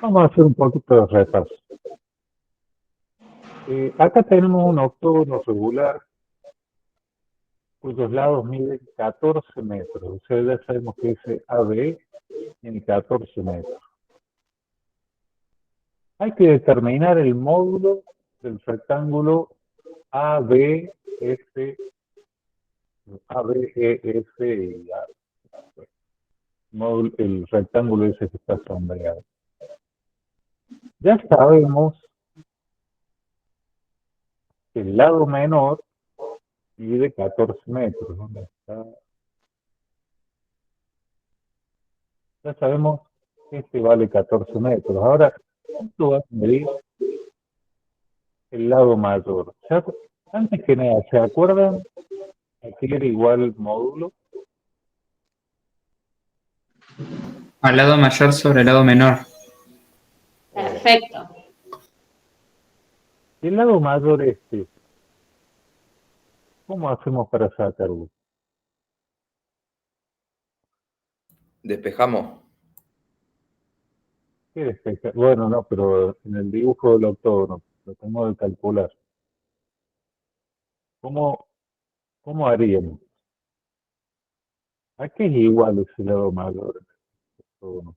Vamos a hacer un poquito de repaso. Acá tenemos un octógono regular cuyos lados miden 14 metros. O sea, ya sabemos que ese AB tiene 14 metros. Hay que determinar el módulo del rectángulo ABF, ABEF y A. El rectángulo ese que está sombreado. Ya sabemos que el lado menor mide 14 metros. ¿Dónde está? Ya sabemos que este vale 14 metros. Ahora, ¿cuánto va a medir el lado mayor? Antes que nada, ¿se acuerdan a qué era igual módulo? Al lado mayor sobre el lado menor. Perfecto. El lado mayor este, ¿cómo hacemos para sacarlo? Despejamos. ¿Qué despeja? Bueno, no, pero en el dibujo del octógono lo tengo de calcular. ¿Cómo haríamos? ¿A qué es igual ese lado mayor del octógono?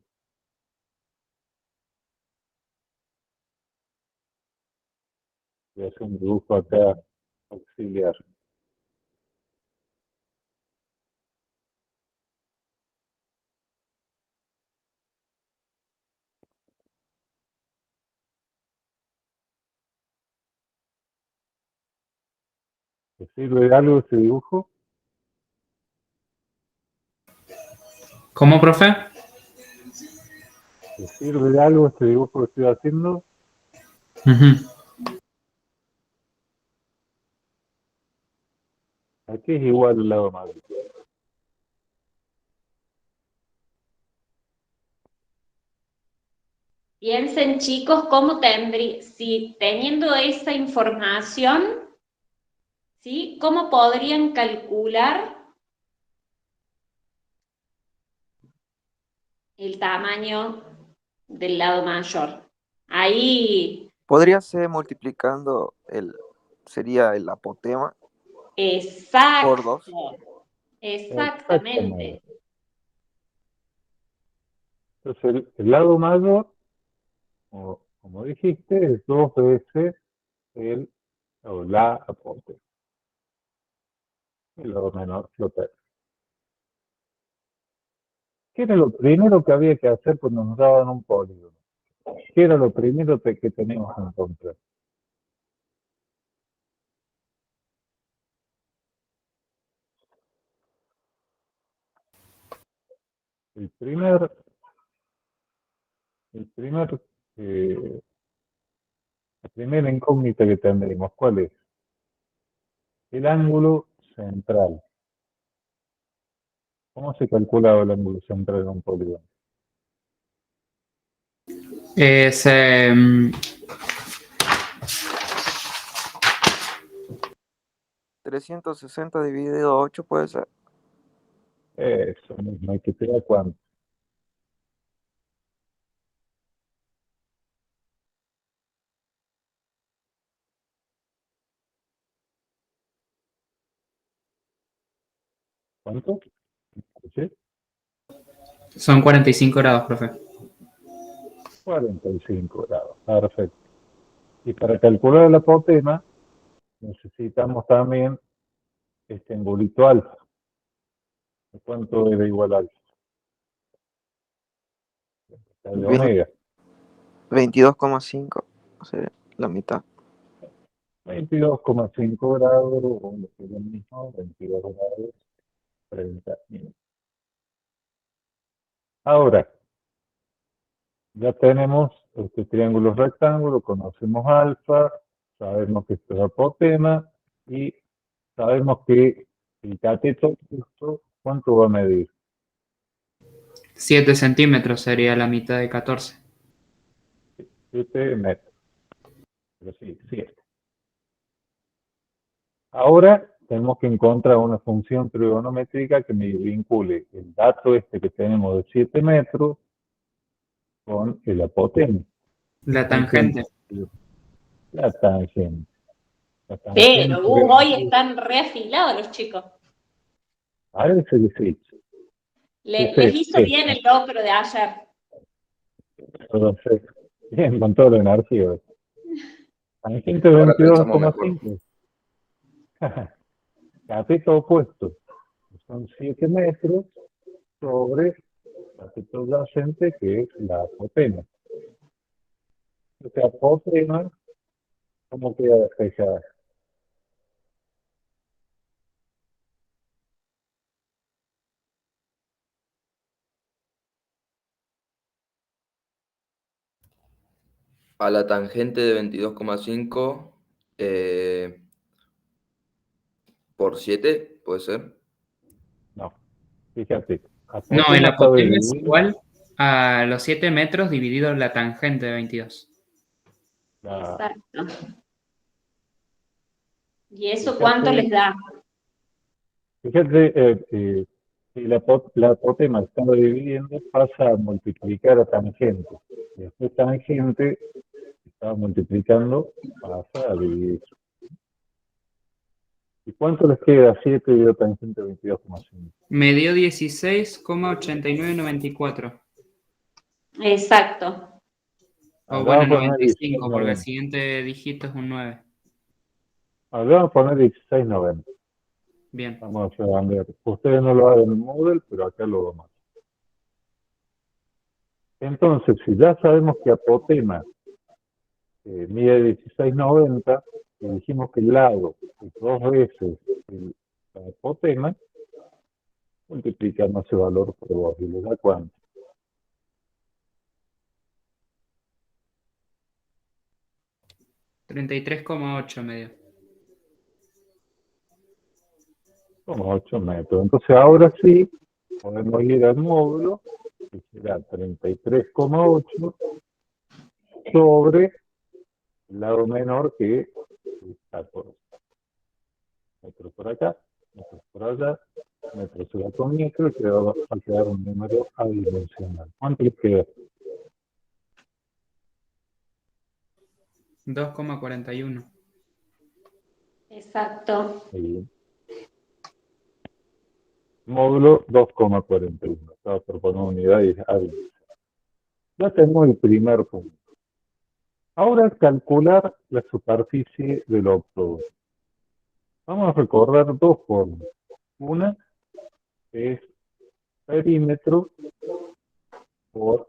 Voy a hacer un dibujo acá auxiliar. ¿Te sirve de algo ese dibujo? ¿Cómo, profe? ¿Te sirve de algo este dibujo que estoy haciendo? Ujú. ¿A qué es igual el lado mayor? Piensen, chicos, cómo tendría, si teniendo esa información, ¿sí? ¿Cómo podrían calcular el tamaño del lado mayor? Ahí, Podría ser multiplicando sería el apotema por 2. exactamente. Entonces, el lado mayor, como dijiste, es 2 veces la aporte. El lado menor lo tercio. ¿Qué era lo primero que había que hacer cuando nos daban un polígono? ¿Qué era lo primero que teníamos que encontrar? El primer, el primer, eh, la primera incógnita que tendremos, ¿cuál es? El ángulo central. ¿Cómo se calculaba el ángulo central de un polígono? Es 360 dividido 8 puede ser. Eso mismo, hay que tirar cuánto. ¿Cuánto? ¿Sí? son 45 grados, profe. 45 grados, perfecto. Y para calcular el apotema, necesitamos también este angulito alfa. ¿Cuánto era igual alfa? De omega. 22,5. O sea, la mitad. 22,5 grados, o lo que es lo mismo, 22 grados, 30 minutos. Ahora, ya tenemos este triángulo rectángulo, conocemos alfa, sabemos que esto es apotema y sabemos que el cateto justo, ¿cuánto va a medir? 7 centímetros sería la mitad de 14. 7 metros. Pero sí, 7. Ahora tenemos que encontrar una función trigonométrica que me vincule el dato este que tenemos de 7 metros con el apotema. La tangente. La tangente. Pero hoy están reafilados los chicos. Parece que sí. Les hizo bien el locro de ayer. Entonces, bien, con toda la energía. Tangente 22,5. Cateto opuesto. Son 7 metros sobre cateto adyacente, que es la apotema. O sea, apotema, ¿cómo queda despejada? A la tangente de 22,5 por 7, ¿puede ser? No, fíjate. No, el Apotema está apotema es dividido. igual a los 7 metros dividido la tangente de 22. Exacto. ¿Y eso Fíjate, cuánto les da? Fíjate, si la apotema está dividiendo, pasa a multiplicar a tangente. Y después tangente está multiplicando, pasa a dividir. ¿Y cuánto les queda 7 dividido tangente 22,5? Me dio 16,8994. Exacto. O Acá bueno, vamos a poner 95, porque el 16,90. siguiente dígito es un 9. Acá vamos a poner 16,90. Bien. Vamos a redondear. Ustedes no lo hagan en Moodle, pero acá lo vamos a hacer. Entonces, si ya sabemos que apotema mide 16,90 y dijimos que el lado es 2 veces el apotema, multiplicamos ese valor por 2 y le da cuánto. $33,8 me dio. Como 8 metros. Entonces ahora sí podemos ir al módulo, que será 33,8 sobre el lado menor, que es 14. Metros por acá, metros por allá, metros se va con micro, y va a quedar un número adimensional. ¿Cuánto les queda? 2,41. Exacto. Ahí. Módulo 2,41. Estaba por poner unidad y adimensional. Ya tenemos el primer punto. Ahora calcular la superficie del obtuso. Vamos a recordar dos formas. Una es perímetro por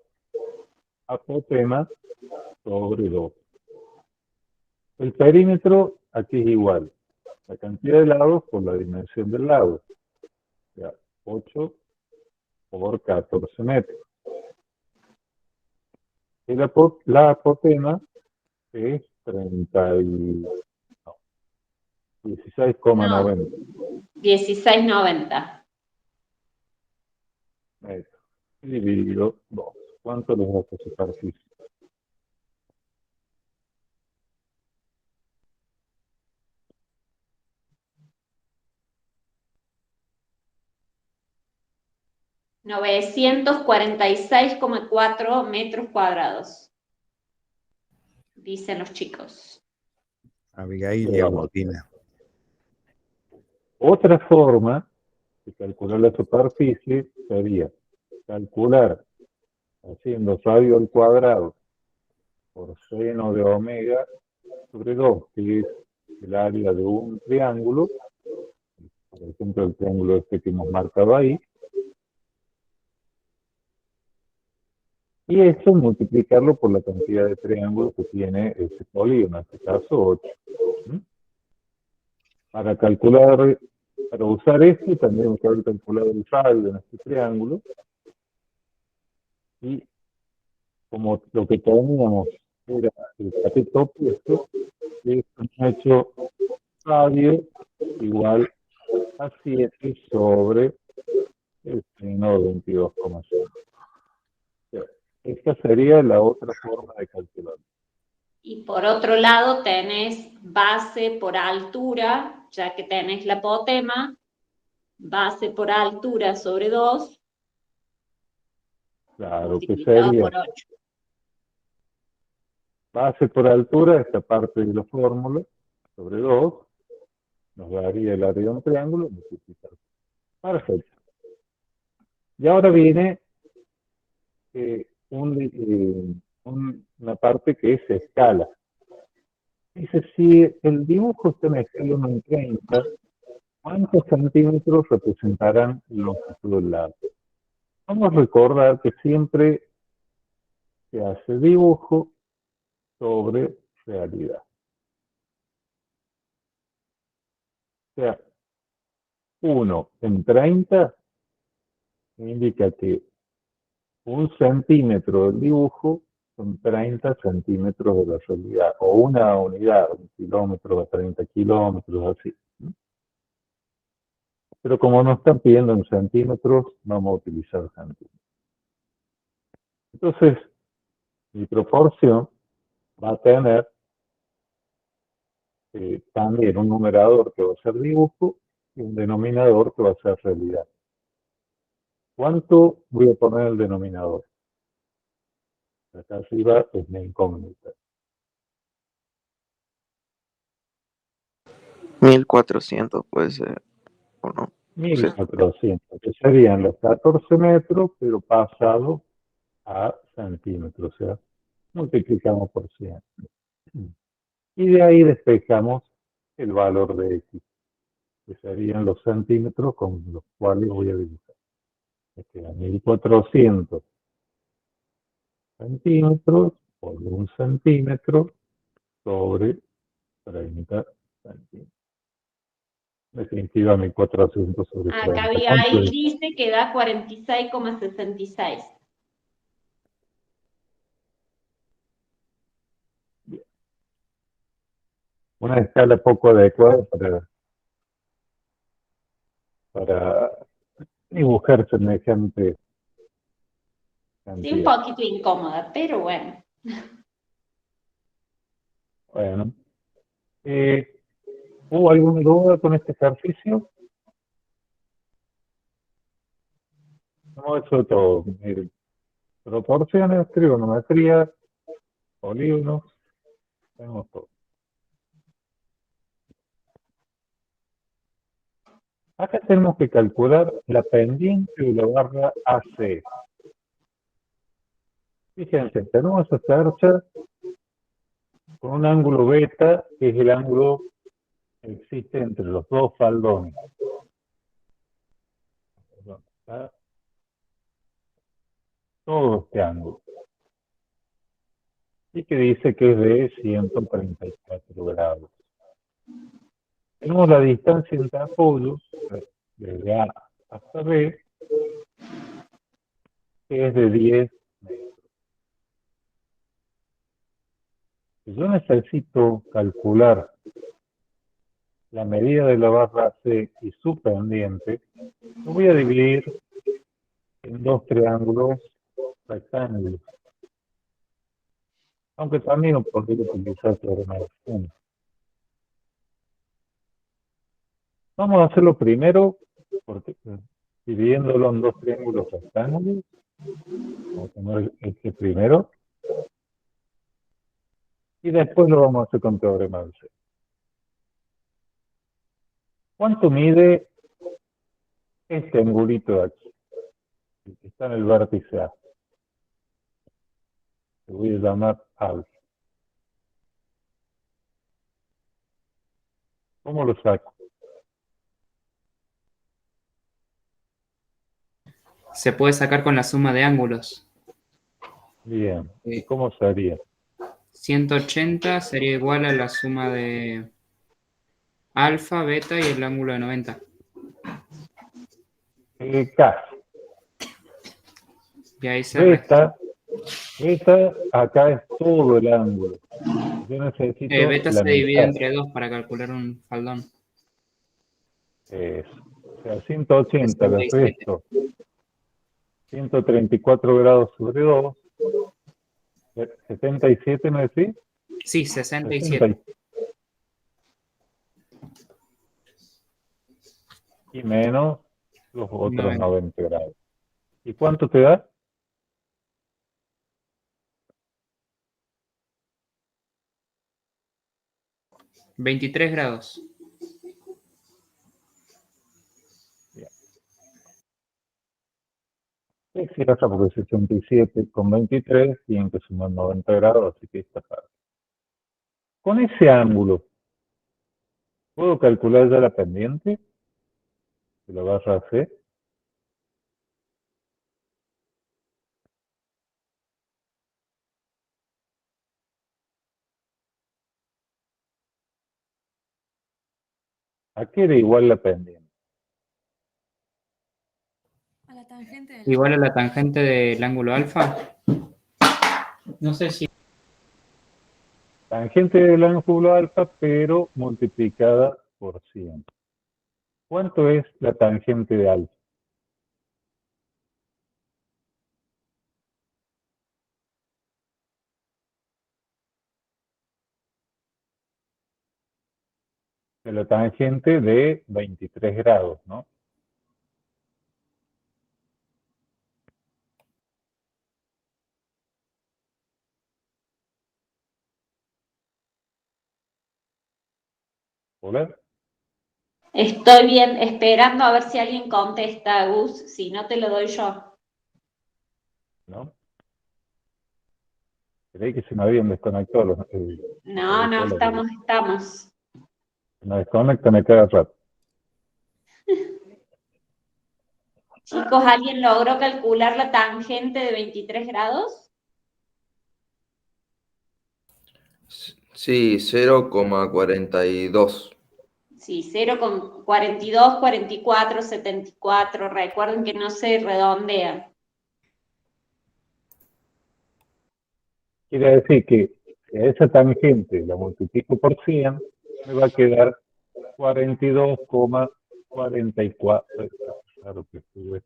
apotema sobre 2. El perímetro aquí es igual. La cantidad de lados por la dimensión del lado. O sea, 8 por 14 metros. Y la apotema es 16,90 16,90. metros. Dividido 2. ¿Cuánto les da esta superficie? $946,4 metros cuadrados, dicen los chicos. Abigail y Agustina. Otra forma de calcular la superficie sería calcular haciendo radio al cuadrado por seno de omega sobre 2, que es el área de un triángulo, por ejemplo el triángulo este que hemos marcado ahí, y eso multiplicarlo por la cantidad de triángulos que tiene ese polígono, en este caso 8. Para usar esto, también hay que haber calculado el radio en este triángulo, y como lo que teníamos era el cateto opuesto, es un hecho radio igual a 7 sobre el seno de 22,5. Esta sería la otra forma de calcular. Y por otro lado tenés base por altura, ya que tenés la apotema, base por altura sobre 2, Claro, que multiplicado sería por 8. base por altura, esta parte de la fórmula, sobre 2, nos daría el área de un triángulo multiplicado. Perfecto. Y ahora viene una parte que es escala. Dice, si el dibujo está en escala 1 en 30, ¿cuántos centímetros representarán la longitud del lado? Vamos a recordar que siempre se hace dibujo sobre realidad. O sea, 1 en 30 indica que 1 centímetro del dibujo son 30 centímetros de la realidad, o una unidad, 1 kilómetro a 30 kilómetros, así. Pero como nos están pidiendo en centímetros, vamos a utilizar centímetros. Entonces, mi proporción va a tener también un numerador que va a ser dibujo y un denominador que va a ser realidad. ¿Cuánto voy a poner el denominador? Acá arriba es mi incógnita. 1400 puede ser, ¿o no? 1400, que serían los 14 metros, pero pasado a centímetros, o sea, multiplicamos por 100. Y de ahí despejamos el valor de X, que serían los centímetros con los cuales voy a dibujar. Me queda 1400 centímetros por 1 centímetro sobre 30 centímetros. Definitiva 1400 sobre 30. Acá Abigail dice que da 46,66. Una escala poco adecuada para dibujar semejante cantidad. Sí, un poquito incómoda, pero bueno. Bueno. ¿Hubo alguna duda con este ejercicio? No, eso es todo. Miren, proporciones, trigonometría, polígonos, tenemos todo. Acá tenemos que calcular la pendiente de la barra AC. Fíjense, tenemos esa cercha con un ángulo beta, que es el ángulo que existe entre los dos faldones. ¿Está? Todo este ángulo. Y que dice que es de 134 grados. Tenemos la distancia entre apoyos, desde A hasta B, que es de 10 metros. Si yo necesito calcular la medida de la barra C y su pendiente, lo voy a dividir en 2 triángulos rectángulos. Aunque también podría utilizar el teorema de Funes. Vamos a hacerlo primero, porque dividiéndolo en 2 triángulos rectángulos. Vamos a poner este primero. Y después lo vamos a hacer con teorema de C. ¿Cuánto mide este angulito de aquí? El que está en el vértice A. Le voy a llamar alfa. ¿Cómo lo saco? Se puede sacar con la suma de ángulos. Bien. ¿Y cómo sería? 180 sería igual a la suma de alfa, beta y el ángulo de 90. Casi. Y ahí se resta. Beta, acá es todo el ángulo. Yo necesito Beta la se divide mitad. entre 2 para calcular un faldón. Eso. O sea, 180 le 67. resto 134 grados sobre 2. 77, ¿no decís? Sí, 67. Y menos los otros 90 grados. ¿Y cuánto te da? 23 grados. Es cierto, porque 67 con 23 tienen que sumar 90 grados, así que está fácil. Con ese ángulo, ¿puedo calcular ya la pendiente de la barra C? ¿A qué era igual la pendiente? A la tangente del Igual a ángulo. la tangente del ángulo alfa. No sé si Tangente del ángulo alfa, pero multiplicada por 100. ¿Cuánto es la tangente de alfa? De la tangente de 23 grados, ¿no? ¿Hola? Estoy bien, esperando a ver si alguien contesta, Gus, si no te lo doy yo. ¿No? Creí que se me habían desconectado No, no, estamos. Se me desconectan a cada rato. Chicos, ¿alguien logró calcular la tangente de 23 grados? Sí, 0,42. Sí, 0,42, 44, 74. Recuerden que no se redondea. Quiere decir que si a esa tangente la multiplico por 100, me va a quedar 42,44. Claro que sube.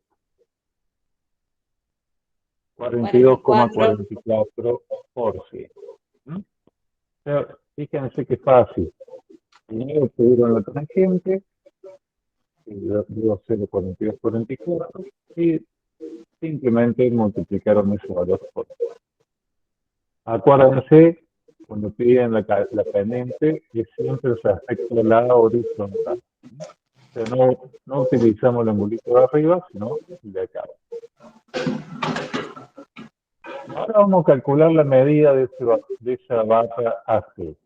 42,44 por 100. ¿Mm? Pero fíjense que fácil. Primero tuvieron la tangente, y dio 0,4244, y simplemente multiplicaron ese valor por 100. Acuérdense, cuando piden la pendiente, es siempre respecto a la horizontal. O sea, no utilizamos el angulito de arriba, sino el de acá. Ahora vamos a calcular la medida de esa barra AC.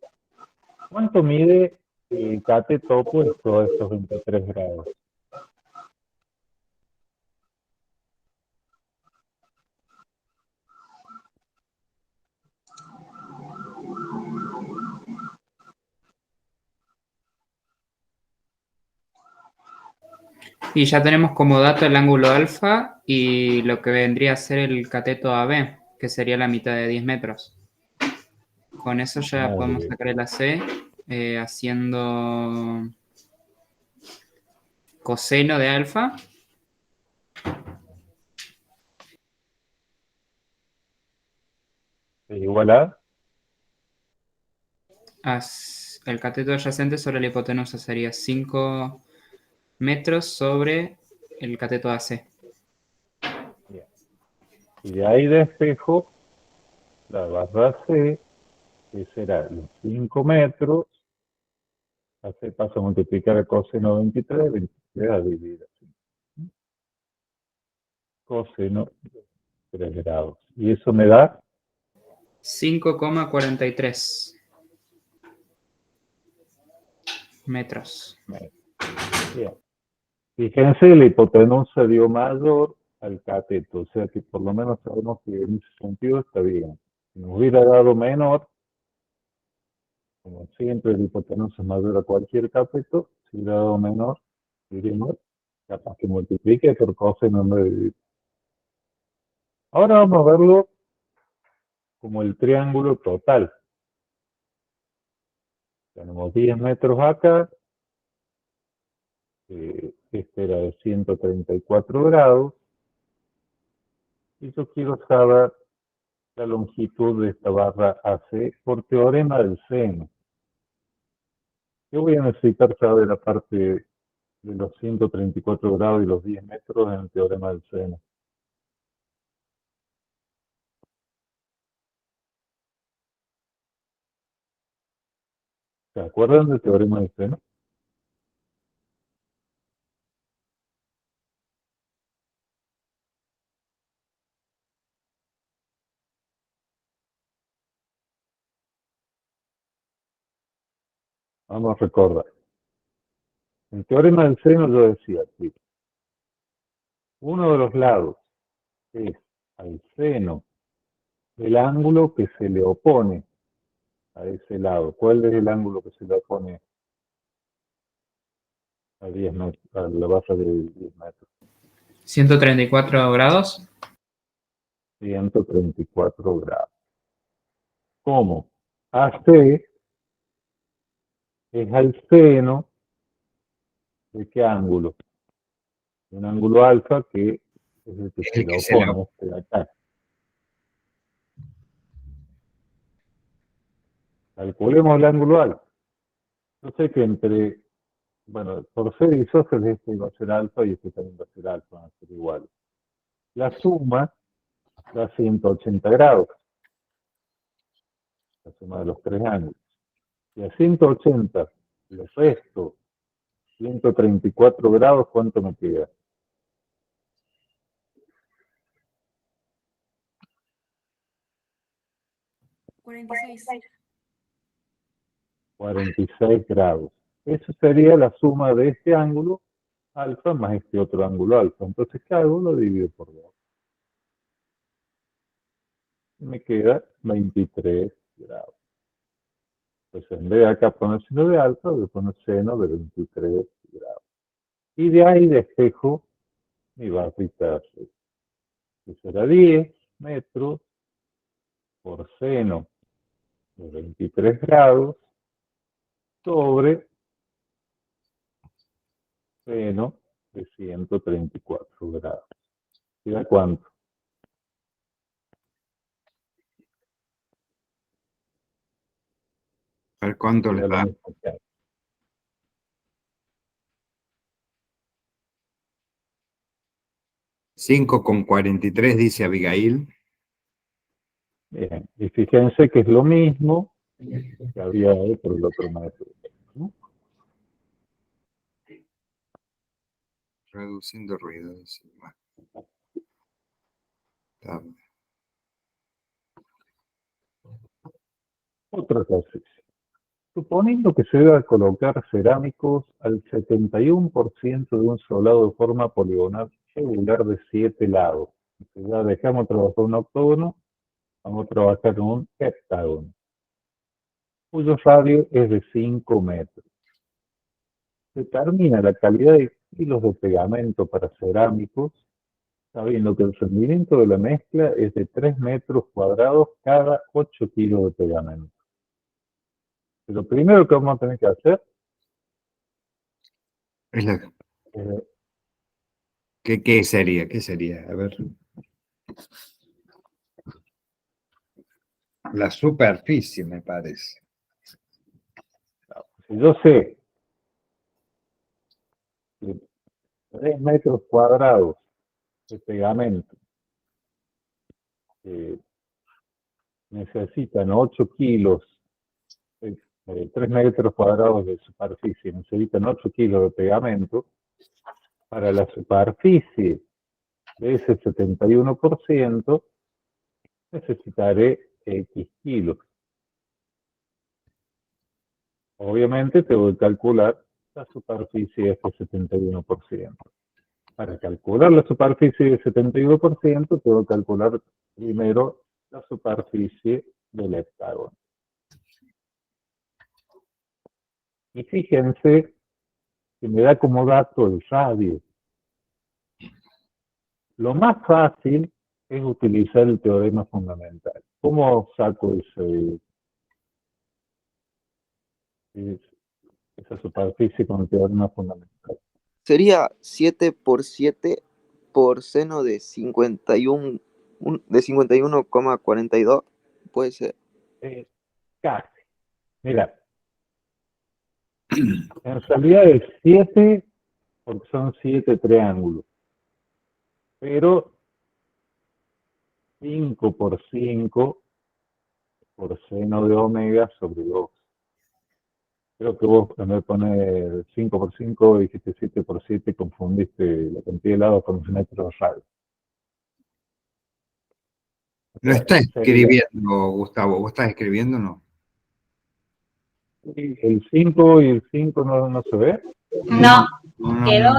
¿Cuánto mide el cateto opuesto a estos 23 grados? y ya tenemos como dato el ángulo alfa y lo que vendría a ser el cateto AB, que sería la mitad de 10 metros. Con eso ya Muy podemos bien. sacar el AC haciendo coseno de alfa. ¿Es igual a? El cateto adyacente sobre la hipotenusa sería 5 metros sobre el cateto AC. Bien. Y de ahí despejo la barra C, que será los 5 metros. AC paso a multiplicar el coseno 23, 23 a dividir. Coseno 3 grados. Y eso me da 5,43 metros. Bien. Fíjense, la hipotenusa dio mayor al cateto, o sea que por lo menos sabemos que en ese sentido está bien. Si nos hubiera dado menor, como siempre la hipotenusa es mayor a cualquier cateto, si hubiera dado menor, diríamos, capaz que multiplique por coseno en vez de dividir. Ahora vamos a verlo como el triángulo total. Tenemos 10 metros acá, este era de 134 grados, y yo quiero saber la longitud de esta barra AC por teorema del seno. Yo voy a necesitar saber la parte de los 134 grados y los 10 metros en el teorema del seno. ¿Se acuerdan del teorema del seno? Vamos a recordar. El teorema del seno yo decía que uno de los lados es al seno del ángulo que se le opone a ese lado. ¿Cuál es el ángulo que se le opone a 10 metros, a la base de 10 metros? 134 grados. 134 grados. ¿Cómo? AC es al seno de qué ángulo? Un ángulo alfa que es el que se le opone, este de acá. Calculemos el ángulo alfa. Yo sé que entre, bueno, por ser isósceles este va a ser alfa y este también va a ser alfa, van a ser iguales. La suma da 180 grados, la suma de los tres ángulos. Y a 180 le resto 134 grados, ¿cuánto me queda? 46. 46 grados. Eso sería la suma de este ángulo alfa más este otro ángulo alfa. Entonces, ¿qué hago? Lo divido por 2. Me queda 23 grados. Pues en vez de acá poner seno de alfa, voy a poner seno de 23 grados. Y de ahí despejo mi barrita, que será 10 metros por seno de 23 grados sobre seno de 134 grados. ¿Queda cuánto? A ver cuánto le Queda lo da. mismo que antes. 5,43 dice Abigail. Bien, y fíjense que es lo mismo que había ahí por el otro método, ¿no? Reduciendo ruido. Dice. Bueno, está bien. Otro ejercicio. Suponiendo que se deba colocar cerámicos al 71% de un solado de forma poligonal regular de 7 lados. Entonces ya dejamos trabajar un octógono, vamos a trabajar en un heptágono, cuyo radio es de 5 metros. Determina la calidad de kilos de pegamento para cerámicos, sabiendo que el rendimiento de la mezcla es de 3 metros cuadrados cada 8 kilos de pegamento. Lo primero que vamos a tener que hacer Es la- es ¿Qué sería? ¿Qué sería? A ver. La superficie, me parece. si yo sé que 3 metros cuadrados de pegamento necesitan 8 kilos, 3 metros cuadrados de superficie necesitan 8 kilos de pegamento, para la superficie de ese 71% necesitaré X kilos. Obviamente tengo que calcular la superficie de este 71%. Para calcular la superficie del 71%, tengo que calcular primero la superficie del heptágono. Y fíjense que me da como dato el radio. Lo más fácil es utilizar el teorema fundamental. ¿Cómo saco esa superficie con el teorema fundamental? Sería 7 por 7 por seno de 51,42. Puede ser. Casi. Mira, en realidad es 7 porque son 7 triángulos. Pero 5 por 5 por seno de omega sobre 2. Creo que vos en vez de poner 5 por 5 dijiste 7 por 7 y confundiste la cantidad de lados con los metros radios. Lo está Sería escribiendo, Gustavo. ¿Vos estás escribiendo o no? el 5 y el 5 no se ve. No, No, quedó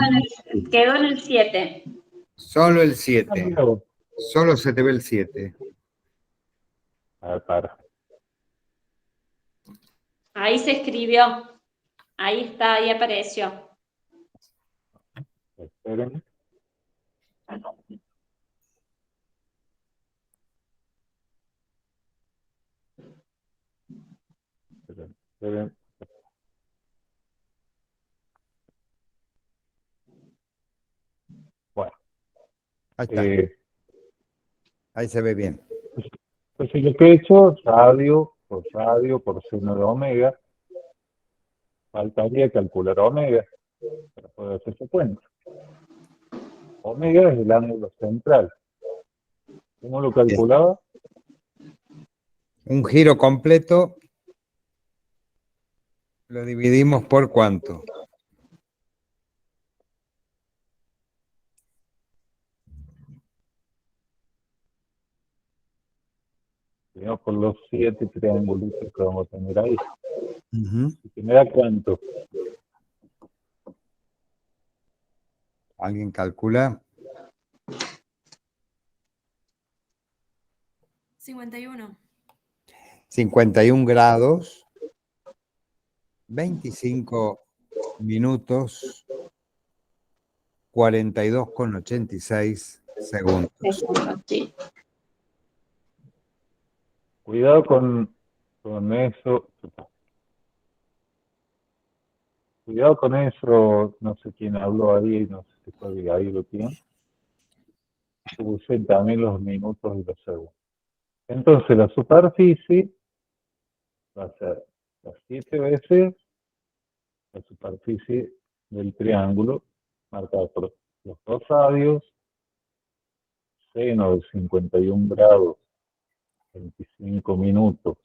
en el 7. Solo el Ah, 7. mira vos. Solo se te ve el 7. A ver, para. Ahí se escribió. Ahí está, ahí apareció. Esperen. Esperen. Bueno, Ahí está. Ahí se ve bien. entonces lo que he hecho, radio por seno de omega, faltaría calcular omega para poder hacer su cuenta. Omega es el ángulo central. ¿Cómo lo calculaba? Un giro completo lo dividimos por ¿cuánto? Digamos por los 7 triangulitos que vamos a tener ahí. Ujú. ¿Y que me da cuánto? ¿Alguien calcula? 51. 51 grados, 25 minutos, 42,86 segundos. Sí. Cuidado con eso. Cuidado con eso, no sé quién habló ahí, no sé si fue Abigail o quién. Usé también los minutos y los segundos. Entonces la superficie va a ser las 7 veces la superficie del triángulo marcada por los dos radios, seno de 51 grados, 25 minutos,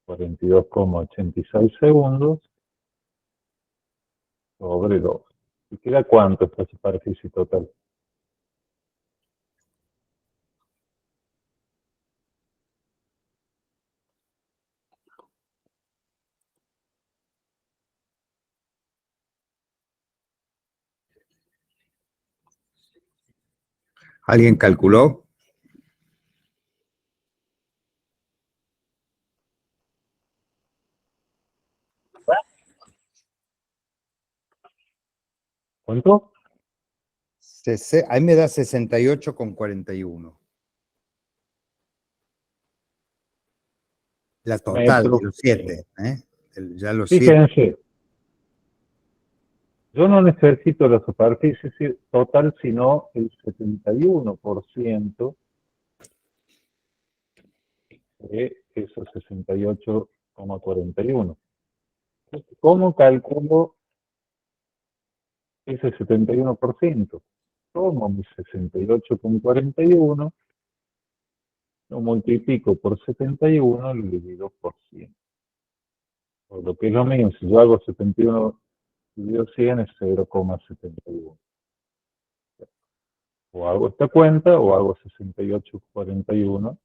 42,86 segundos, sobre 2. ¿Y queda cuánto esta superficie total? ¿Alguien calculó? ¿Cuánto? Ahí me da 68,41. La total Metros. de los 7. Ya los 7. Fíjense, yo no necesito la superficie total, sino el 71% de esos 68,41. ¿Cómo calculo ese 71%? Tomo mi 68,41, lo multiplico por 71 y lo divido por 100. Por lo que es lo mismo, si yo hago 71 dividido 100 es 0,71. O hago esta cuenta o hago 68,41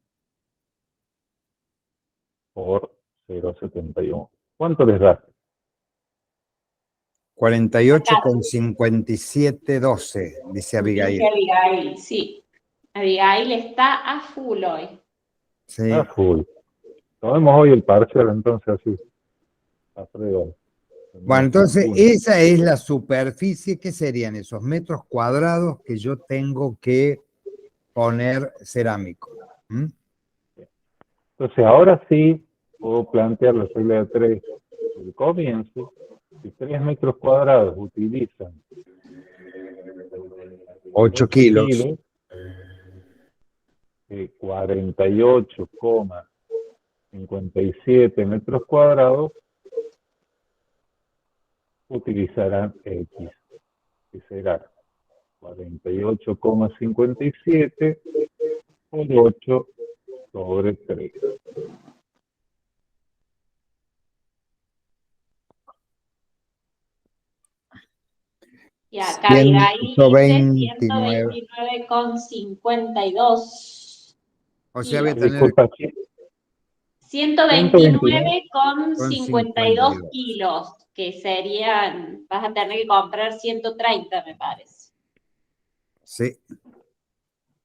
por 0,71. ¿Cuánto les da? 48,5712, dice Abigail. Dice Abigail, sí. Abigail está a full hoy. Sí. Ah, full. Tomemos hoy el parcial, entonces así. A prueba. Bueno, entonces esa es la superficie. ¿Qué serían esos metros cuadrados que yo tengo que poner cerámico? ¿Mm? Entonces ahora sí puedo plantear la regla de 3 del comienzo. Si 3 metros cuadrados utilizan 8 kilos. 48,57 metros cuadrados utilizarán X, que será 48,57 por 8 sobre 3. Y acá Abigail dice 129. 129,52 O sea, voy a kilos. tener Disculpa, ¿sí? 129,52 52. kilos, que serían, vas a tener que comprar 130, me parece. Sí.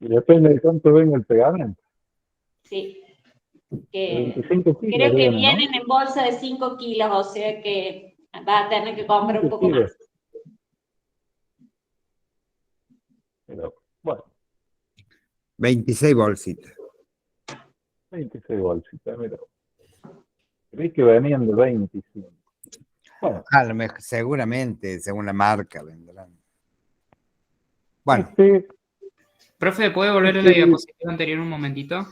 Y depende de cuánto venga el pegamento. Sí. De Que 25 kilos creo que viene, ¿no? vienen en bolsa de 5 kilos, o sea que vas a tener que comprar un 5 poco kilos. más. Pero, bueno, 26 bolsitas. 26 bolsitas, mira. Creí que venían de 25. Bueno, A lo mejor, seguramente, según la marca, vendrán. Bueno, este, Profe, ¿puede volver a la diapositiva anterior un momentito?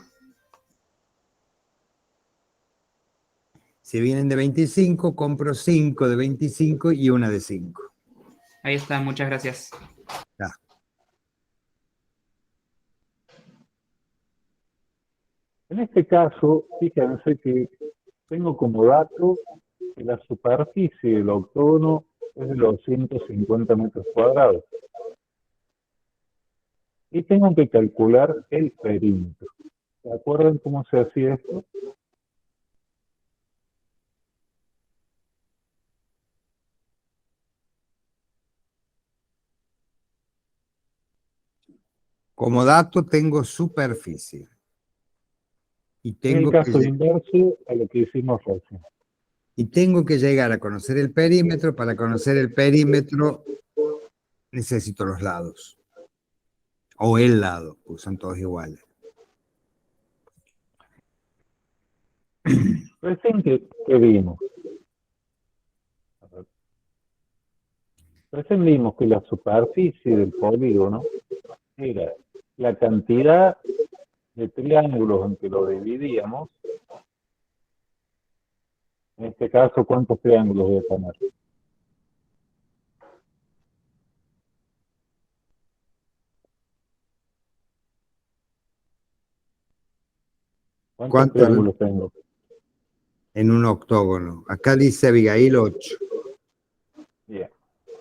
si vienen de 25, compro 5 de 25 y una de 5. Ahí está, muchas gracias. Ya. en este caso, fíjense que tengo como dato que la superficie del octógono es de los 150 metros cuadrados. Y tengo que calcular el perímetro. ¿Se acuerdan cómo se hacía esto? Como dato tengo superficie. Y Es el tengo, caso que, inverso a lo que hicimos recién. y tengo que llegar a conocer el perímetro. Para conocer el perímetro necesito los lados. O el lado, pues son todos iguales. Recién que vimos. Recién vimos que la superficie del polígono era la cantidad de triángulos en que lo dividíamos. En este caso, ¿cuántos triángulos voy a tener? ¿Cuántos ¿Cuántos triángulos tengo? en un octógono? Acá dice Abigail 8. Bien.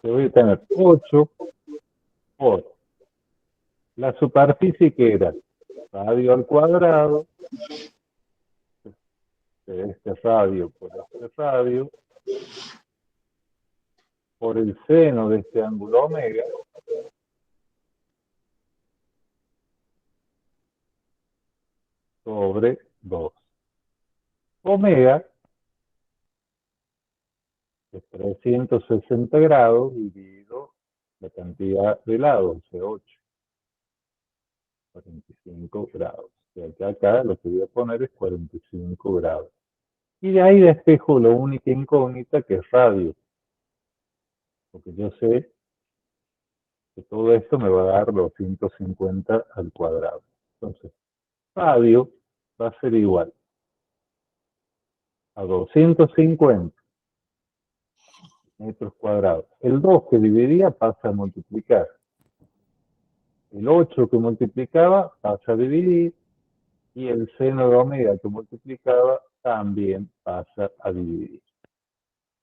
Yo voy a tener 8 por la superficie que era radio al cuadrado, de este radio por este radio, por el seno de este ángulo omega, sobre 2. Omega es 360 grados dividido la cantidad de lados, o sea, 8, 45 grados. O sea, que acá lo que voy a poner es 45 grados. Y de ahí despejo la única incógnita que es radio. Porque yo sé que todo esto me va a dar 250 al cuadrado. Entonces, radio va a ser igual a 250 metros cuadrados. El 2 que dividía pasa a multiplicar. El 8 que multiplicaba pasa a dividir. Y el seno de omega que multiplicaba también pasa a dividir.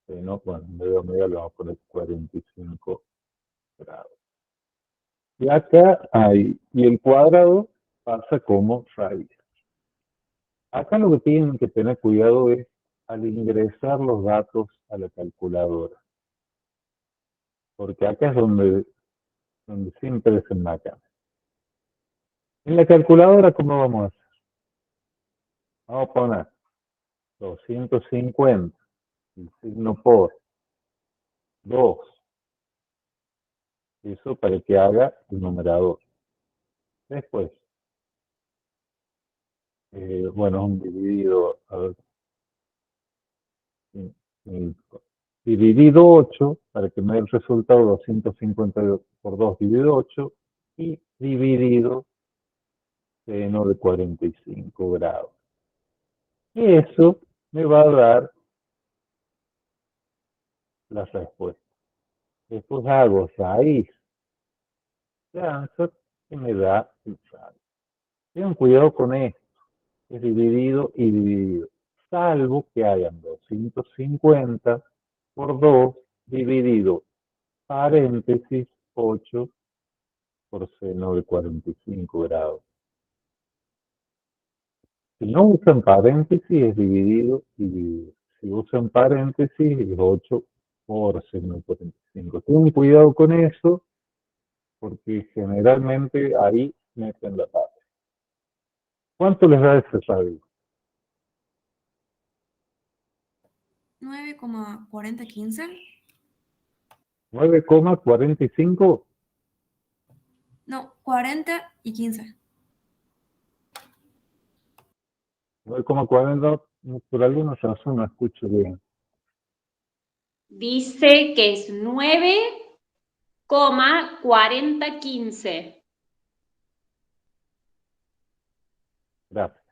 Seno, bueno, en vez de omega le vamos a poner 45 grados. Y acá hay, y el cuadrado pasa como raíz. Acá lo que tienen que tener cuidado es al ingresar los datos a la calculadora. Porque acá es donde siempre se enmacan. En la calculadora, ¿cómo vamos a hacer? Vamos a poner 250, el signo por 2. Eso para que haga el numerador. Después, bueno, un dividido, a ver, dividido 8, para que me dé el resultado 250 por 2 dividido 8, y dividido seno de 45 grados. Y eso me va a dar la respuesta. Después hago raíz de answer y me da el radio. Tengan cuidado con esto, es dividido y dividido, salvo que hayan 250 por 2 dividido paréntesis 8 por seno de 45 grados. Si no usan paréntesis es dividido y dividido. Si usan paréntesis es 8 por seno de 45. Tengan cuidado con eso porque generalmente ahí meten la pata. ¿Cuánto les da ese radio? 9,4015. 9,45. No, 40 y 15. 9,40, por alguna razón no escucho bien. Dice que es 9,4015. Gracias.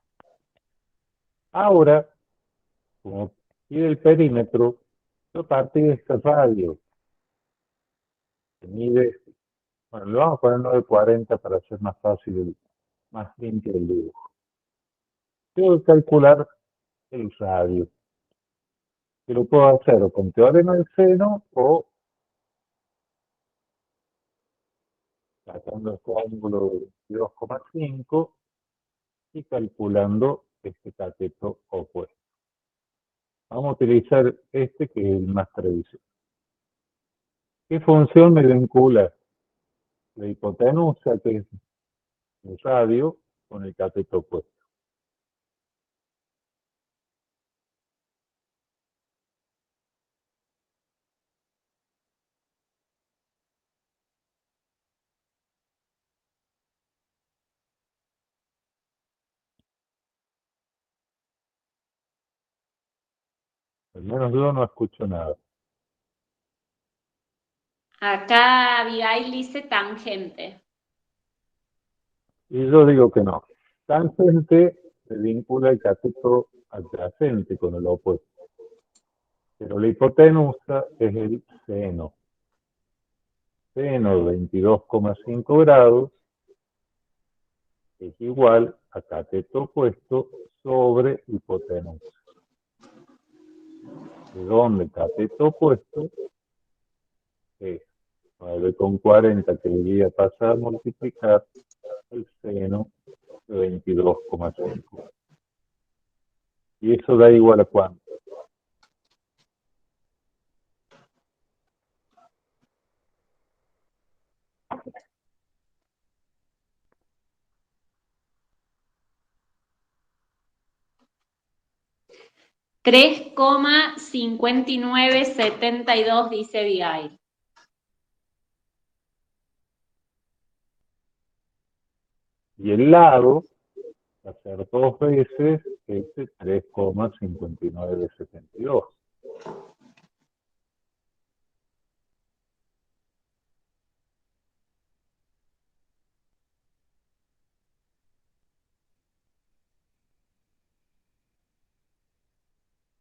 Ahora, como pide el perímetro, yo a partir de este radio que mide, bueno, le vamos a poner 9,40 para hacer más fácil, más limpio el dibujo. Tengo que calcular el radio. Que lo puedo hacer o con teorema del seno o sacando este ángulo de 22,5 y calculando este cateto opuesto. Vamos a utilizar este que es el más tradicional. ¿Qué función me vincula la hipotenusa, que es el radio, con el cateto opuesto? Al menos yo no escucho nada. Acá Abigail dice tangente. Y yo digo que no. Tangente se vincula el cateto adyacente con el opuesto. Pero la hipotenusa es el seno. Seno de 22,5 grados es igual a cateto opuesto sobre hipotenusa. De donde cateto opuesto es 9,40 que debería pasar a multiplicar el seno de 22,5. Y eso da igual a cuánto. $3,5972 dice Abigail. Y el lado va a ser 2 veces este 3,5972.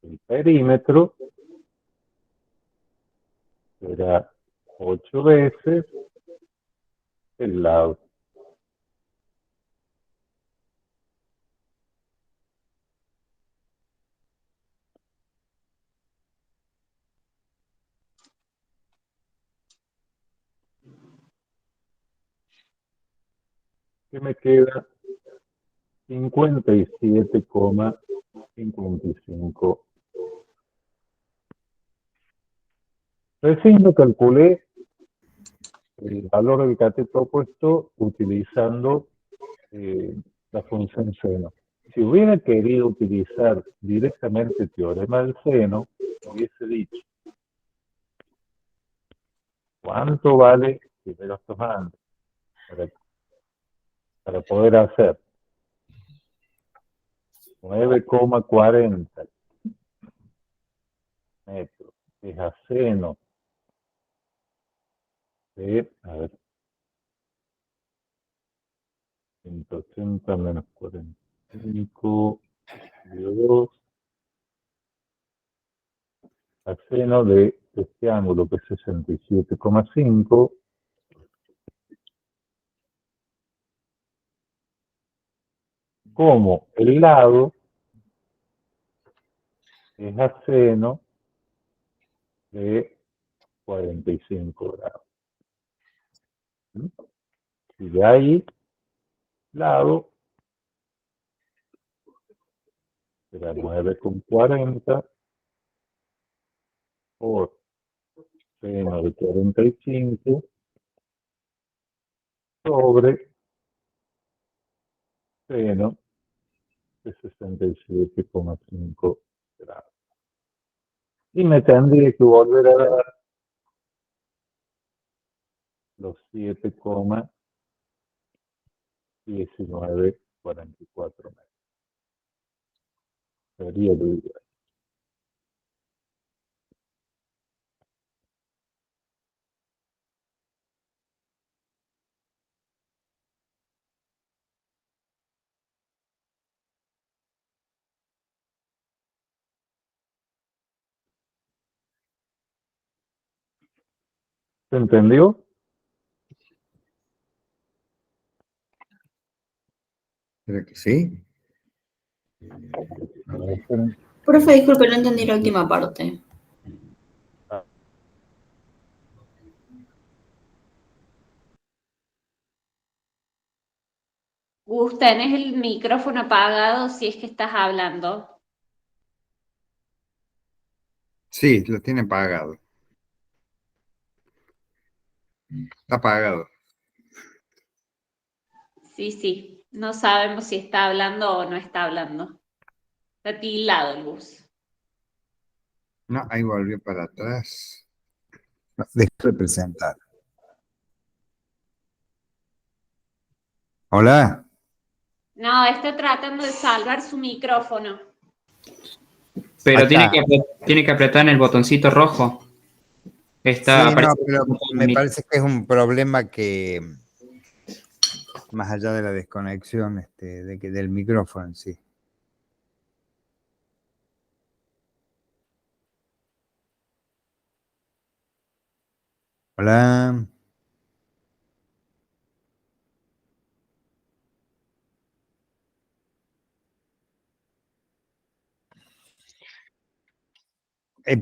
El perímetro será 8 veces el lado. Que me queda 57,55. Recién lo calculé el valor del cateto opuesto utilizando la función seno. Si hubiera querido utilizar directamente el teorema del seno, hubiese dicho cuánto vale primero tomando para poder hacer 9,40 metros es a seno de, a ver, 180 menos 45, 2, a seno de este ángulo que es 67,5, como el lado es a seno de 45 grados. Y de ahí, lado, será 9,40 por seno de 45 sobre seno de 67,5 grados. Y me tendría que volver a dar los 7,1944 metros. Sería lo ideal. ¿Se entendió? Creo que sí. Profe, disculpe, no entendí la última parte. Gus, tenés el micrófono apagado si es que estás hablando. Sí, lo tiene apagado. Está apagado. Sí, no sabemos si está hablando o no está hablando. Está tildado el Gus. No, ahí volvió para atrás. No, deja de presentar. Hola. No, está tratando de salvar su micrófono. Pero Acá. tiene que apretar en el botoncito rojo. Está, Sí, no, aparece- pero me parece que es un problema que, más allá de la desconexión del micrófono en sí. Hola.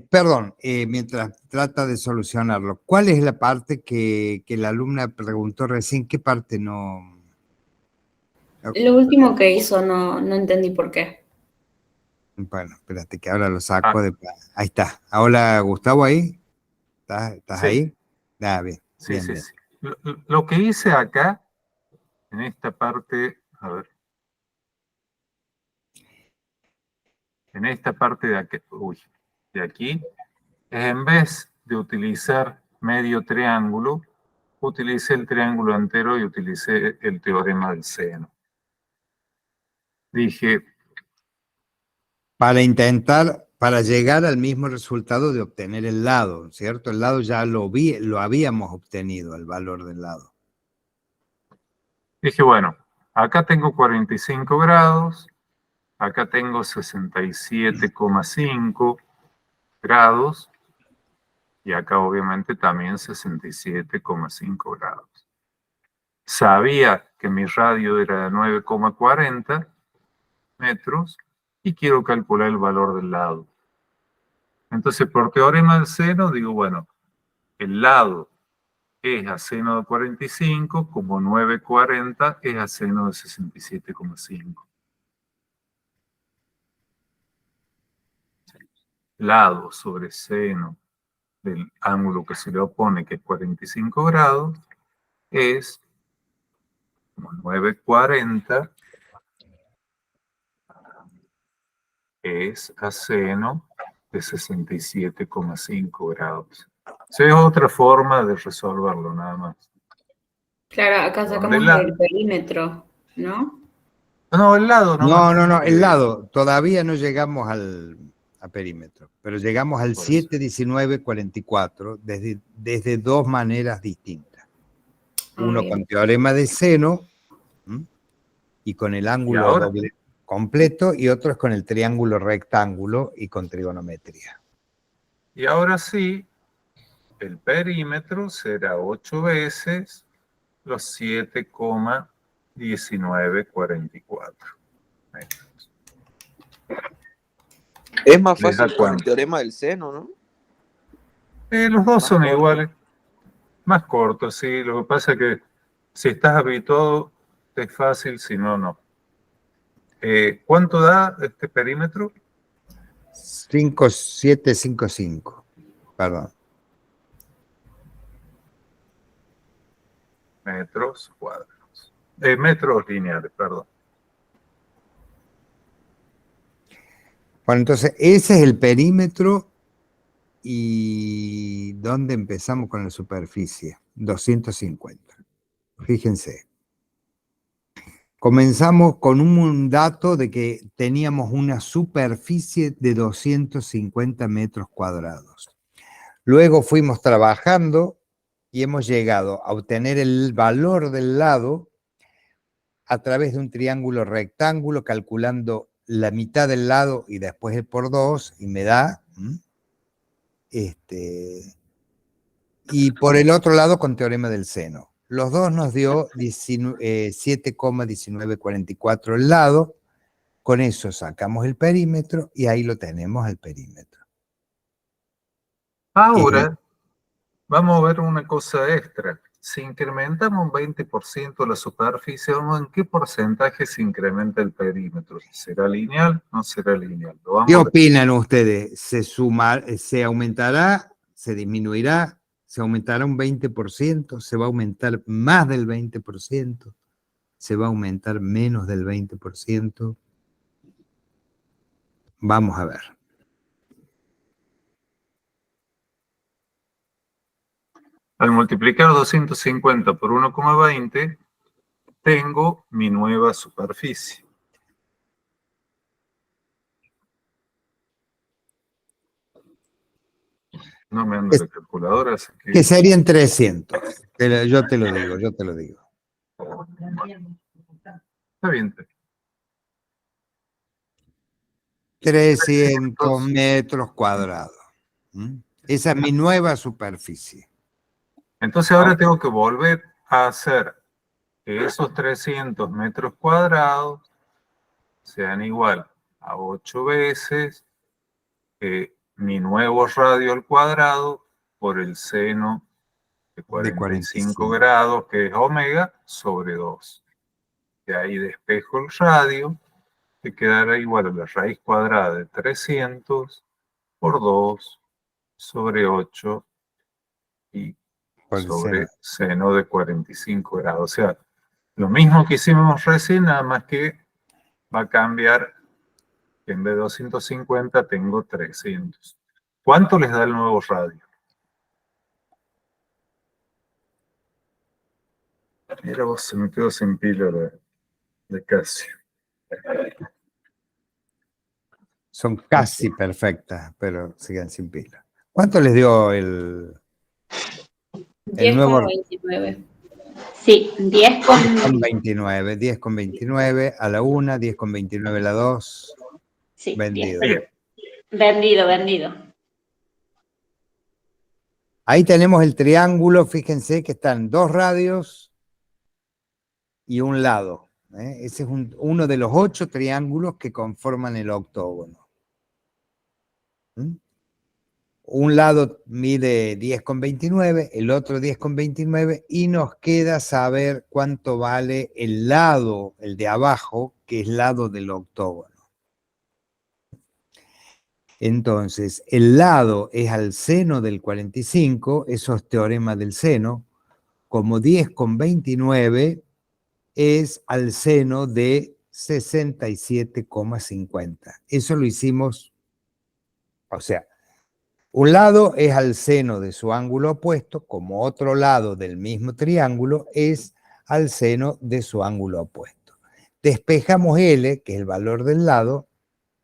Perdón, mientras trata de solucionarlo, ¿cuál es la parte que la alumna preguntó recién? ¿Qué parte no? Lo último que hizo no entendí por qué. Bueno, espérate que ahora lo saco de... Ahí está. Hola, Gustavo, ¿ahí? ¿Estás Sí. ahí? Ah, bien. Sí, Bien, sí, bien. sí. Lo que hice acá, en esta parte, a ver. En esta parte de aquí, de aquí, es en vez de utilizar medio triángulo, utilicé el triángulo entero y utilicé el teorema del seno. Dije, Para llegar al mismo resultado de obtener el lado, ¿cierto? El lado ya lo habíamos obtenido, el valor del lado. bueno, acá tengo 45 grados, acá tengo 67,5 grados y acá obviamente también 67,5 grados. Sabía que mi radio era de 9,40 metros y quiero calcular el valor del lado. Entonces, por teorema del seno, digo, bueno, el lado es a seno de 45, como 9,40 es a seno de 67,5. Lado sobre seno del ángulo que se le opone, que es 45 grados, es como 9,40 es a seno de 67,5 grados. Esa es otra forma de resolverlo, nada más. Claro, acá sacamos el perímetro, ¿no? No, el lado nomás. No, el lado. Todavía no llegamos al perímetro, pero llegamos al 7,19,44 desde dos maneras distintas. Uno bien. con teorema de seno y con el ángulo doble completo, y otro es con el triángulo rectángulo y con trigonometría. Y ahora sí, el perímetro será 8 veces los 7,1944 metros. Es más fácil con el teorema del seno, ¿no? Los dos son iguales, más cortos, sí. Lo que pasa es que si estás habituado es fácil, si no, no. ¿Cuánto da este perímetro? 5755. Perdón. Metros cuadrados. Metros lineales, perdón. Bueno, entonces ese es el perímetro. ¿Y dónde empezamos con la superficie? 250. Fíjense. Comenzamos con un dato de que teníamos una superficie de 250 metros cuadrados. Luego fuimos trabajando y hemos llegado a obtener el valor del lado a través de un triángulo rectángulo, calculando la mitad del lado y después el por 2, y me da... y por el otro lado con teorema del seno. Los dos nos dio 7,1944 el lado. Con eso sacamos el perímetro y ahí lo tenemos el perímetro. Ahora, vamos a ver una cosa extra. Si incrementamos un 20% la superficie, ¿en qué porcentaje se incrementa el perímetro? ¿Será lineal? ¿No será lineal? ¿Qué opinan ustedes? ¿Se aumentará? ¿Se disminuirá? ¿Se aumentará un 20%? ¿Se va a aumentar más del 20%? ¿Se va a aumentar menos del 20%? Vamos a ver. Al multiplicar 250 por 1,20, tengo mi nueva superficie. No me anda la calculadora, así que... Que serían 300. Yo te lo digo. Está bien. 300 metros cuadrados. Esa es mi nueva superficie. Entonces ahora tengo que volver a hacer que esos 300 metros cuadrados sean igual a 8 veces mi nuevo radio al cuadrado por el seno de 45 grados, que es omega, sobre 2. De ahí despejo el radio, que quedará igual a la raíz cuadrada de 300 por 2 sobre 8 y sobre seno de 45 grados. O sea, lo mismo que hicimos recién, nada más que va a cambiar. En vez de 250 tengo 300. ¿Cuánto les da el nuevo radio? Mira vos, se me quedó sin pila de Casio. Son casi perfectas, pero siguen sin pila. ¿Cuánto les dio el nuevo? 10,29. Sí, 10,29. 10,29 a la 1, 10,29 a la 2. Sí, vendido. Vendido. Ahí tenemos el triángulo, fíjense que están 2 radios y un lado. Ese es uno de los 8 triángulos que conforman el octógono. Un lado mide 10,29, el otro 10,29, y nos queda saber cuánto vale el lado, el de abajo, que es lado del octógono. Entonces, el lado es al seno del 45, eso es teorema del seno, como 10,29 es al seno de 67,50. Eso lo hicimos, o sea, un lado es al seno de su ángulo opuesto, como otro lado del mismo triángulo es al seno de su ángulo opuesto. Despejamos L, que es el valor del lado,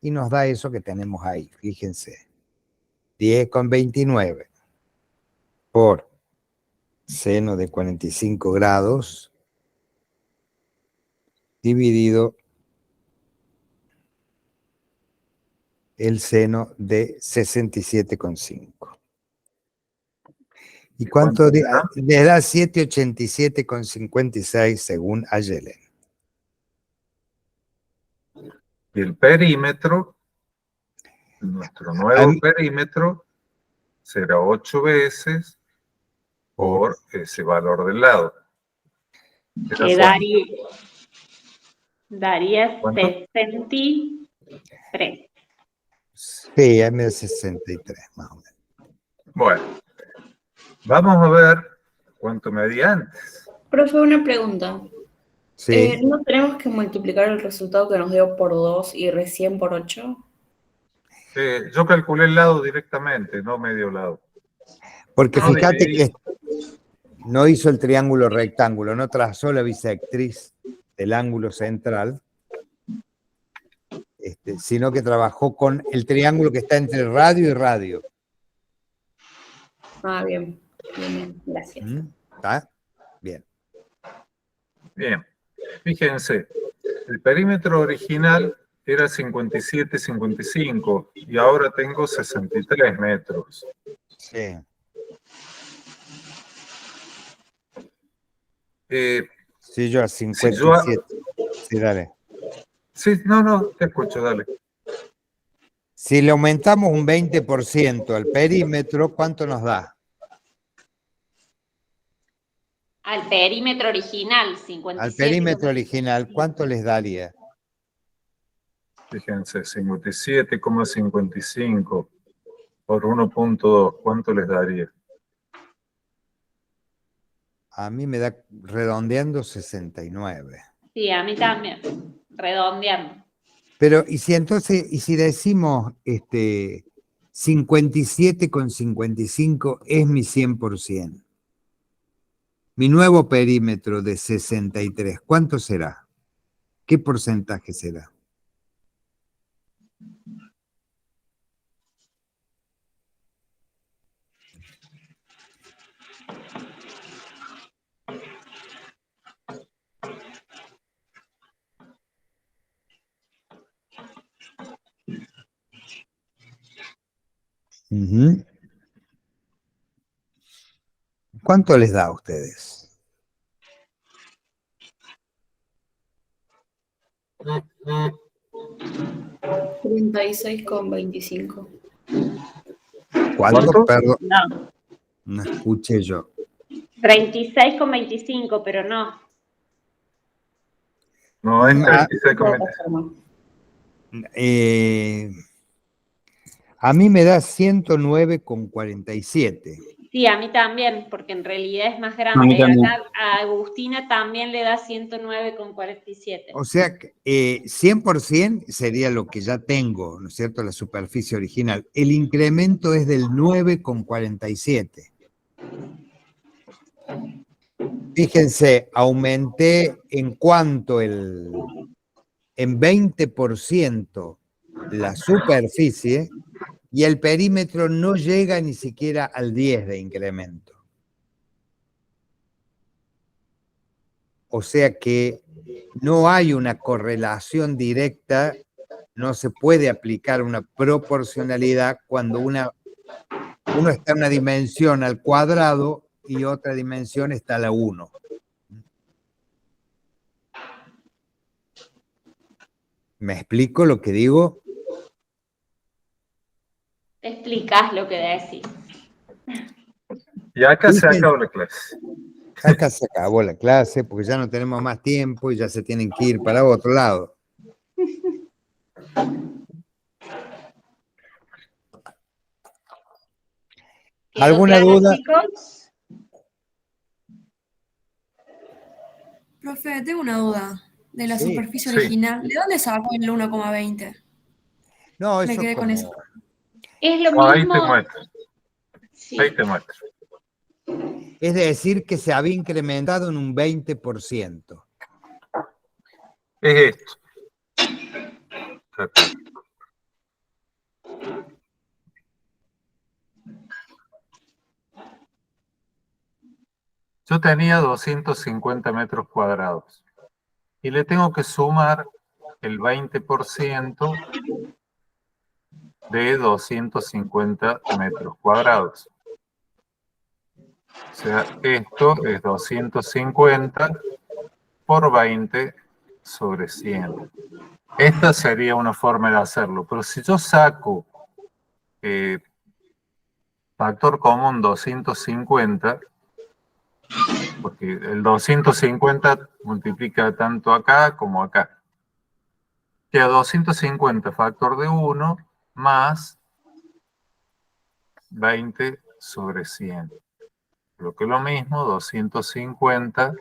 y nos da eso que tenemos ahí, fíjense. 10,29 por seno de 45 grados dividido el seno de 67,5. ¿Y cuánto le da? 787,56 según Ayelen. Y el perímetro, nuestro nuevo perímetro, será 8 veces por ese valor del lado. Que daría ¿Cuánto? 63. Sí, M de 63, más o menos. Bueno, vamos a ver cuánto medía antes. Profe, una pregunta. Sí, ¿No tenemos que multiplicar el resultado que nos dio por 2 y recién por 8? Yo calculé el lado directamente, no medio lado. porque No fíjate dividí. que no hizo el triángulo rectángulo, no trazó la bisectriz del ángulo central, sino que trabajó con el triángulo que está entre radio y radio. Ah, bien. Bien, gracias. ¿Está? Bien. Bien, fíjense, el perímetro original era 57-55 y ahora tengo 63 metros. Sí. Sí, yo a 57. Sí, dale. Sí, no, te escucho, dale. Si le aumentamos un 20% al perímetro, ¿cuánto nos da? Al perímetro original, 57. Al perímetro original, ¿cuánto les daría? Fíjense, 57,55 por 1.2, ¿cuánto les daría? A mí me da, redondeando, 69. Sí, a mí también, redondeando. Pero, y si decimos 57,55 es mi 100%. Mi nuevo perímetro de 63, ¿cuánto será? ¿Qué porcentaje será? ¿Cuánto les da a ustedes? $36,25. ¿Cuánto? Perdón, No, no escuché yo. 36,25, pero no. No, es 36,25. A mí me da 109,47. Sí, a mí también, porque en realidad es más A mí grande. también. Acá a Agustina también le da 109,47. O sea, 100% sería lo que ya tengo, ¿no es cierto? La superficie original. El incremento es del 9,47. Fíjense, aumenté en 20% la superficie y el perímetro no llega ni siquiera al 10 de incremento. O sea que no hay una correlación directa, no se puede aplicar una proporcionalidad cuando uno está en una dimensión al cuadrado y otra dimensión está a la 1. ¿Me explico lo que digo? Te explicas lo que decís. Y acá se acabó la clase. Acá se acabó la clase porque ya no tenemos más tiempo y ya se tienen que ir para otro lado. ¿Alguna duda? Chicos? Profe, tengo una duda de la Sí, superficie sí. original. ¿De dónde sacó el 1,20? No, Me eso quedé con eso. Es lo No, ahí mismo. te muestro. Sí. Ahí te muestro. es decir que se había incrementado en un 20%. Es esto. Acá. Yo tenía 250 metros cuadrados y le tengo que sumar el 20% de 250 metros cuadrados. O sea, esto es 250 por 20 sobre 100. Esta sería una forma de hacerlo, pero si yo saco factor común 250, porque el 250 multiplica tanto acá como acá. Queda 250 factor de 1 más 20 sobre 100. Lo que es lo mismo, 250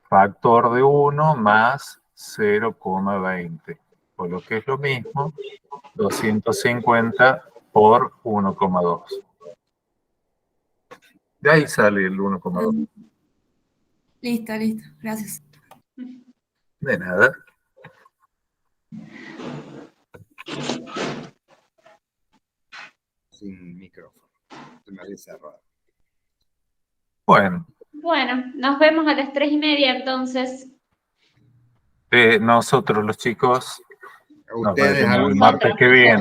factor de 1 más 0,20. Por lo que es lo mismo, 250 por 1,2. De ahí sale el 1,2. Listo, listo. Gracias. De nada. Sin micrófono. Se me había cerrado. Bueno, Bueno, nos vemos a las 3:30 entonces. nosotros los chicos nos Ustedes, veremos el Nosotros. martes que viene.